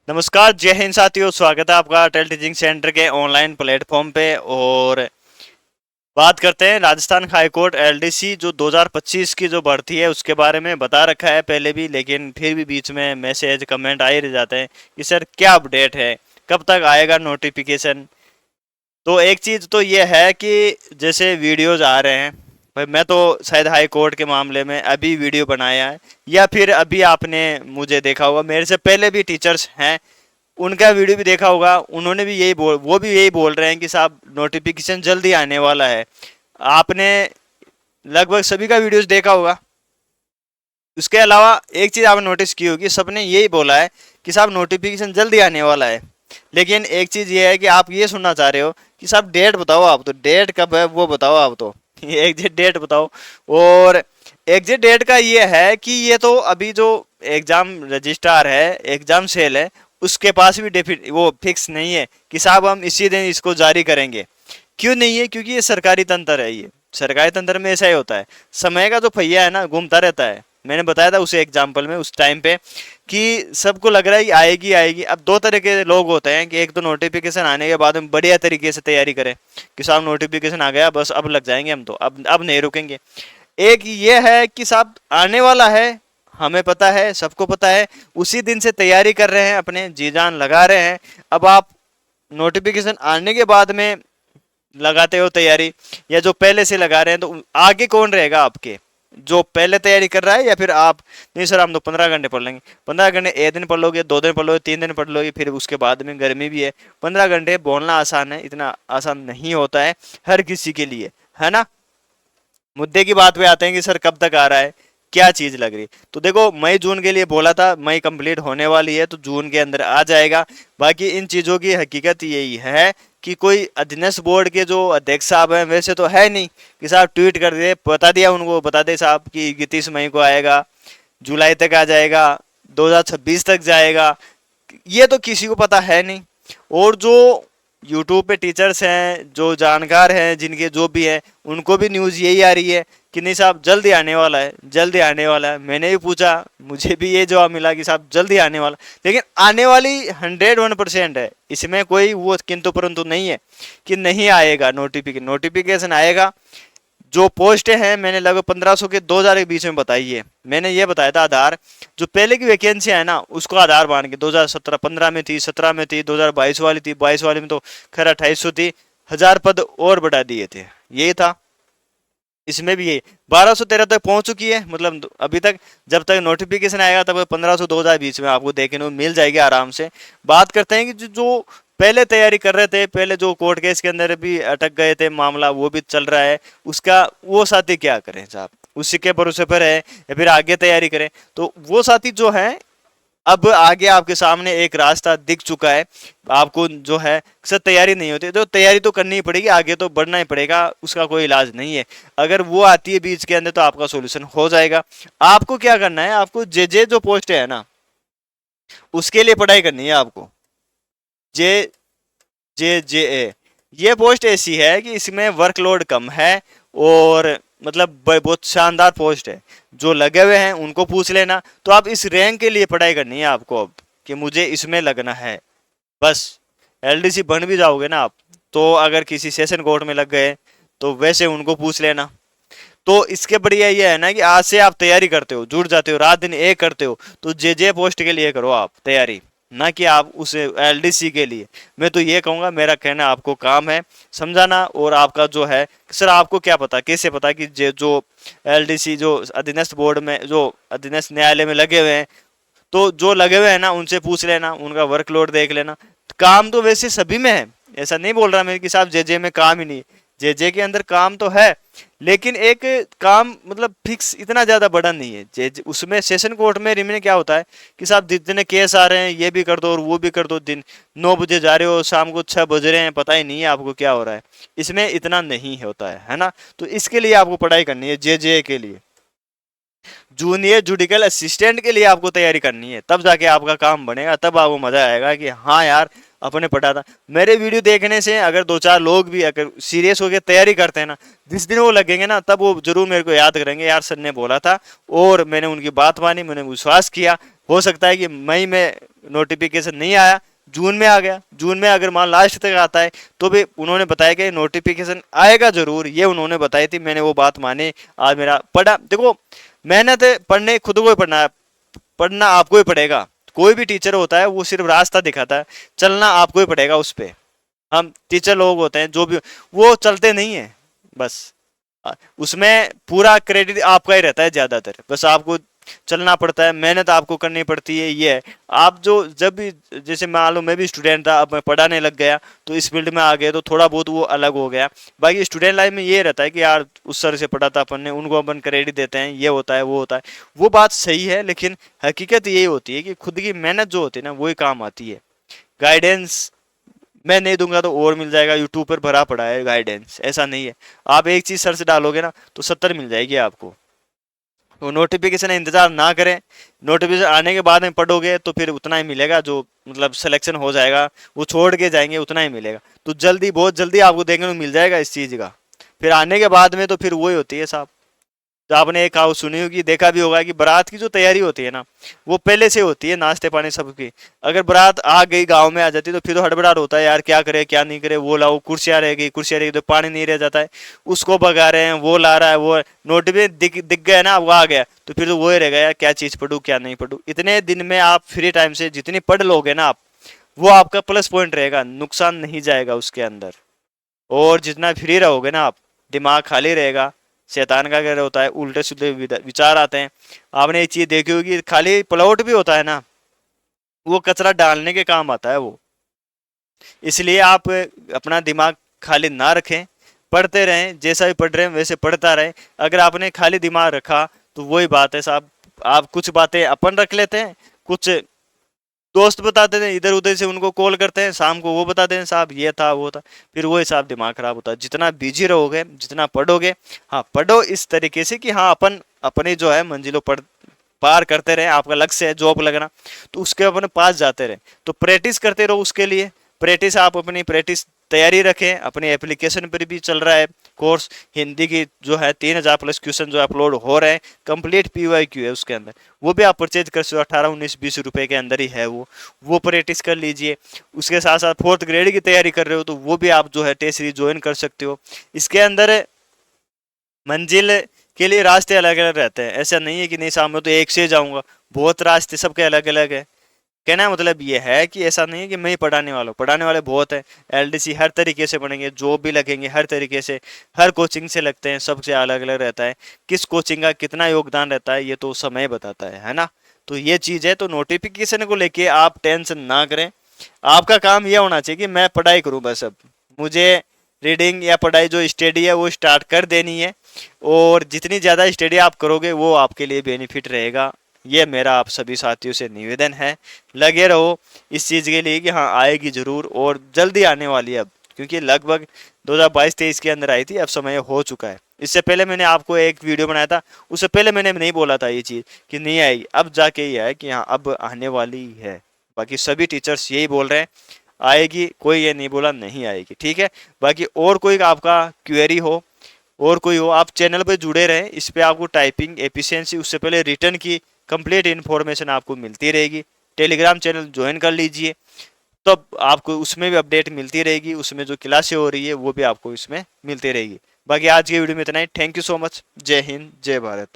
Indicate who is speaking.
Speaker 1: नमस्कार, जय हिंद साथियों। स्वागत है आपका टेल टीचिंग सेंटर के ऑनलाइन प्लेटफॉर्म पे। और बात करते हैं राजस्थान हाई कोर्ट एलडीसी जो 2025 की जो भर्ती है उसके बारे में बता रखा है पहले भी, लेकिन फिर भी बीच में मैसेज कमेंट आ ही रह जाते हैं कि सर क्या अपडेट है, कब तक आएगा नोटिफिकेशन। तो एक चीज़ तो ये है कि जैसे वीडियोज आ रहे हैं, भाई मैं तो शायद हाई कोर्ट के मामले में अभी वीडियो बनाया है, या फिर अभी आपने मुझे देखा होगा, मेरे से पहले भी टीचर्स हैं उनका वीडियो भी देखा होगा, उन्होंने भी वो भी यही बोल रहे हैं कि साहब नोटिफिकेशन जल्दी आने वाला है। आपने लगभग सभी का वीडियोस देखा होगा। उसके अलावा एक चीज़ आपने नोटिस की होगी, सबने यही बोला है कि साहब नोटिफिकेशन जल्दी आने वाला है। लेकिन एक चीज़ ये है कि आप ये सुनना चाह रहे हो कि साहब डेट बताओ, आप तो डेट कब है वो बताओ, आप तो एग्जैक्ट डेट बताओ। और एग्जैक्ट डेट का ये है कि ये तो अभी जो एग्जाम रजिस्ट्रार है, एग्जाम सेल है, उसके पास भी वो फिक्स नहीं है कि साहब हम इसी दिन इसको जारी करेंगे। क्यों नहीं है? क्योंकि ये सरकारी तंत्र है। ये सरकारी तंत्र में ऐसा ही होता है, समय का जो पहिया है ना घूमता रहता है। मैंने बताया था उसे एग्जाम्पल में उस टाइम पे कि सबको लग रहा है कि आएगी आएगी। अब दो तरह के लोग होते हैं कि एक तो नोटिफिकेशन आने के बाद में बढ़िया तरीके से तैयारी करें कि साहब नोटिफिकेशन आ गया, बस अब लग जाएंगे हम, तो अब नहीं रुकेंगे। एक ये है कि साहब आने वाला है, हमें पता है, सबको पता है, उसी दिन से तैयारी कर रहे हैं, अपने जी जान लगा रहे हैं। अब आप नोटिफिकेशन आने के बाद में लगाते हो तैयारी, या जो पहले से लगा रहे हैं, तो आगे कौन रहेगा आपके? जो पहले तैयारी कर रहा है, या फिर आप नहीं सर हम तो 15 घंटे पढ़ लेंगे। 15 घंटे एक दिन पढ़ लोगे, 2 दिन पढ़ लोगे, 3 दिन पढ़ लोगे, फिर उसके बाद में गर्मी भी है। 15 घंटे बोलना आसान है, इतना आसान नहीं होता है हर किसी के लिए, है ना। मुद्दे की बात पे आते हैं कि सर कब तक आ रहा है, क्या चीज लग रही। तो देखो, मई जून के लिए बोला था, मई कंप्लीट होने वाली है तो जून के अंदर आ जाएगा। बाकी इन चीजों की हकीकत यही है कि कोई अध्ययन बोर्ड के जो अध्यक्ष साहब हैं वैसे तो है नहीं कि साहब ट्वीट कर दे, बता दिया उनको, बता दे साहब कि 31 मई को आएगा, जुलाई तक आ जाएगा, 2026 तक जाएगा। ये तो किसी को पता है नहीं। और जो यूट्यूब पे टीचर्स हैं, जो जानकार हैं, जिनके जो भी हैं, उनको भी न्यूज़ यही आ रही है कि नहीं साहब जल्दी आने वाला है, जल्दी आने वाला है। मैंने भी पूछा, मुझे भी ये जवाब मिला कि साहब जल्दी आने वाला। लेकिन आने वाली 101% है, इसमें कोई वो किंतु परंतु नहीं है कि नहीं आएगा। नोटिफिकेशन आएगा। जो पोस्ट हैं मैंने लगभग 1500 के 2000 के बीच में बताई है। मैंने ये बताया था आधार, जो पहले की वैकेंसी है ना उसको आधार मान के 2017-15 में थी, 17 में थी, 2022 वाली थी, 22 वाली में तो खैर 2800 थी, 1000 पद और बढ़ा दिए थे, यही था। इसमें भी यही 1213 तक पहुंच चुकी है। मतलब अभी तक जब तक नोटिफिकेशन आएगा तब 1500-2000 बीच में आपको देखने को मिल जाएगी आराम से। बात करते हैं कि जो पहले तैयारी कर रहे थे, पहले जो कोर्ट केस के अंदर भी अटक गए थे, मामला वो भी चल रहा है, उसका वो साथी क्या करें साहब? उसी के भरोसे पर है या फिर आगे तैयारी करें? तो वो साथी जो है, अब आगे आपके सामने एक रास्ता दिख चुका है। आपको जो है सर तैयारी नहीं होती तो तैयारी तो करनी ही पड़ेगी, आगे तो बढ़ना ही पड़ेगा, उसका कोई इलाज नहीं है। अगर वो आती है बीच के अंदर तो आपका सॉल्यूशन हो जाएगा। आपको क्या करना है, आपको जे जो पोस्ट है ना उसके लिए पढ़ाई करनी है आपको। जे ए ये पोस्ट ऐसी है कि इसमें वर्कलोड कम है, और मतलब बहुत शानदार पोस्ट है। जो लगे हुए हैं उनको पूछ लेना। तो आप इस रैंक के लिए पढ़ाई करनी है आपको अब, कि मुझे इसमें लगना है बस। एलडीसी बन भी जाओगे ना आप, तो अगर किसी सेशन कोर्ट में लग गए तो वैसे उनको पूछ लेना। तो इसके बढ़िया ये है ना कि आज से आप तैयारी करते हो, जुड़ जाते हो, रात दिन एक करते हो, तो जे पोस्ट के लिए करो आप तैयारी, ना कि आप उस एलडीसी के लिए। मैं तो ये कहूँगा, मेरा कहना आपको काम है समझाना। और आपका जो है सर आपको क्या पता, कैसे पता कि जो एलडीसी जो अधीनस्थ बोर्ड में, जो अधीनस्थ न्यायालय में लगे हुए हैं, तो जो लगे हुए हैं ना उनसे पूछ लेना, उनका वर्कलोड देख लेना। काम तो वैसे सभी में है, ऐसा नहीं बोल रहा मैं कि साहब जे में काम ही नहीं। जे के अंदर काम तो है, लेकिन एक काम मतलब फिक्स इतना ज्यादा बड़ा नहीं है। जे उसमें सेशन कोर्ट में रिमेन क्या होता है कि साहब जितने केस आ रहे हैं ये भी कर दो और वो भी कर दो। दिन 9 बजे जा रहे हो, शाम को 6 बज रहे हैं, पता ही नहीं है आपको क्या हो रहा है। इसमें इतना नहीं होता है ना। तो इसके लिए आपको पढ़ाई करनी है, जे के लिए, जूनियर जुडिकल असिस्टेंट के लिए आपको तैयारी करनी है। तब जाके आपका काम बनेगा, तब आपको मजा आएगा कि हाँ यार अपने पढ़ा था। मेरे वीडियो देखने से अगर 2-4 लोग भी अगर सीरियस होकर तैयारी करते हैं ना, जिस दिन वो लगेंगे ना तब वो जरूर मेरे को याद करेंगे, यार सर ने बोला था और मैंने उनकी बात मानी, मैंने विश्वास किया। हो सकता है कि मई में नोटिफिकेशन नहीं आया, जून में आ गया, जून में अगर मान लास्ट तक आता है तो भी उन्होंने बताया कि नोटिफिकेशन आएगा जरूर, ये उन्होंने बताई थी, मैंने वो बात मानी। आज मेरा पढ़ा, देखो मेहनत पढ़ने खुद को ही पढ़ना है, पढ़ना आपको ही पड़ेगा। कोई भी टीचर होता है वो सिर्फ रास्ता दिखाता है, चलना आपको ही पड़ेगा उस पे। हम टीचर लोग होते हैं जो भी, वो चलते नहीं है बस, उसमें पूरा क्रेडिट आपका ही रहता है ज्यादातर, बस आपको चलना पड़ता है, मेहनत आपको करनी पड़ती है। ये है, आप जो जब भी, जैसे मान लो मैं भी स्टूडेंट था, अब मैं पढ़ाने लग गया तो इस फील्ड में आ गया तो थोड़ा बहुत वो अलग हो गया। बाकी स्टूडेंट लाइफ में ये रहता है कि यार उस सर से पढ़ा था अपन ने, उनको अपन क्रेडिट देते हैं, ये होता है वो होता है, वो बात सही है, लेकिन हकीकत यही होती है कि खुद की मेहनत जो होती है ना वही काम आती है। गाइडेंस मैं नहीं दूंगा तो और मिल जाएगा, यूट्यूब पर भरा पड़ा है गाइडेंस, ऐसा नहीं है। आप एक चीज सर्च डालोगे ना तो 70 मिल जाएगी आपको। तो नोटिफिकेशन इंतजार ना करें, नोटिफिकेशन आने के बाद में पढ़ोगे तो फिर उतना ही मिलेगा, जो मतलब सिलेक्शन हो जाएगा, वो छोड़ के जाएंगे उतना ही मिलेगा। तो जल्दी, बहुत जल्दी आपको देखने को मिल जाएगा इस चीज का। फिर आने के बाद में तो फिर वही होती है साहब, तो आपने एक कहावत सुनी होगी, देखा भी होगा कि बारात की जो तैयारी होती है ना वो पहले से होती है, नाश्ते पानी सबकी। अगर बारात आ गई, गांव में आ जाती तो फिर तो हड़बड़ाहट होता है, यार क्या करे क्या नहीं करे, वो लाओ, कुर्सियां रह गई, कुर्सियां रह गई तो पानी नहीं रह जाता है, उसको भगा रहे हैं, वो ला रहा है, वो नोट भी दिख गया ना, वो आ गया तो फिर तो वो ही रह गया, क्या चीज पढ़ू क्या नहीं पढ़ू। इतने दिन में आप फ्री टाइम से जितनी पढ़ लोगे ना आप, वो आपका प्लस पॉइंट रहेगा, नुकसान नहीं जाएगा उसके अंदर। और जितना फ्री रहोगे ना आप, दिमाग खाली रहेगा, शैतान का क्या होता है, उल्टे सीधे विचार आते हैं। आपने एक चीज देखी होगी, खाली प्लॉट भी होता है ना, वो कचरा डालने के काम आता है वो। इसलिए आप अपना दिमाग खाली ना रखें, पढ़ते रहें, जैसा भी पढ़ रहे हैं वैसे पढ़ता रहें। अगर आपने खाली दिमाग रखा तो वही बात है साहब, आप कुछ बातें अपन रख लेते हैं, कुछ दोस्त बताते थे इधर उधर से, उनको कॉल करते हैं शाम को, वो बताते हैं साहब ये था वो था, फिर वो हिसाब, दिमाग खराब होता है। जितना बिजी रहोगे, जितना पढ़ोगे, हाँ पढ़ो इस तरीके से कि हाँ अपन अपनी जो है मंजिलों पढ़ पार करते रहे, आपका लक्ष्य है जॉब लगना, तो उसके अपने पास जाते रहे, तो प्रैक्टिस करते रहो उसके लिए। प्रैक्टिस, आप अपनी प्रैक्टिस तैयारी रखें, अपनी एप्लीकेशन पर भी चल रहा है कोर्स, हिंदी की जो है 3000 प्लस क्वेश्चन जो अपलोड हो रहे हैं, कंप्लीट PYQ है उसके अंदर, वो भी आप परचेज कर सकते हो, 18, 19, 20 रुपए के अंदर ही है वो प्रैक्टिस कर लीजिए। उसके साथ साथ 4th ग्रेड की तैयारी कर रहे हो तो वो भी आप जो है टेस्ट सीरीज ज्वाइन कर सकते हो। इसके अंदर मंजिल के लिए रास्ते अलग अलग रहते हैं, ऐसा नहीं है कि नहीं सामने तो एक से जाऊंगा, बहुत रास्ते सबके अलग अलग है। कहना मतलब ये है कि ऐसा नहीं है कि मैं ही पढ़ाने वाला हूँ, पढ़ाने वाले बहुत हैं। LDC हर तरीके से पढ़ेंगे, जॉब भी लगेंगे हर तरीके से, हर कोचिंग से लगते हैं, सबसे अलग अलग रहता है। किस कोचिंग का कितना योगदान रहता है ये तो समय बताता है ना। तो ये चीज़ है, तो नोटिफिकेशन को लेके आप टेंशन ना करें। आपका काम यह होना चाहिए कि मैं पढ़ाई करूँ बस, अब मुझे रीडिंग या पढ़ाई जो स्टडी है वो स्टार्ट कर देनी है, और जितनी ज़्यादा स्टडी आप करोगे वो आपके लिए बेनिफिट रहेगा। ये मेरा आप सभी साथियों से निवेदन है, लगे रहो इस चीज़ के लिए कि हाँ आएगी ज़रूर, और जल्दी आने वाली है अब, क्योंकि लगभग 2022-23 के अंदर आई थी, अब समय हो चुका है। इससे पहले मैंने आपको एक वीडियो बनाया था, उससे पहले मैंने नहीं बोला था ये चीज़ कि नहीं आएगी, अब जाके ये है कि हाँ अब आने वाली है। बाकी सभी टीचर्स यही बोल रहे हैं आएगी, कोई ये नहीं बोला नहीं आएगी, ठीक है। बाकी और कोई आपका क्वेरी हो और कोई हो, आप चैनल पे जुड़े रहें, इस पे आपको टाइपिंग एफिशिएंसी, उससे पहले रिटर्न की कंप्लीट इन्फॉर्मेशन आपको मिलती रहेगी। टेलीग्राम चैनल ज्वाइन कर लीजिए, तब आपको उसमें भी अपडेट मिलती रहेगी, उसमें जो क्लासें हो रही है वो भी आपको इसमें मिलती रहेगी। बाकी आज की वीडियो में इतना ही, थैंक यू सो मच, जय हिंद जय भारत।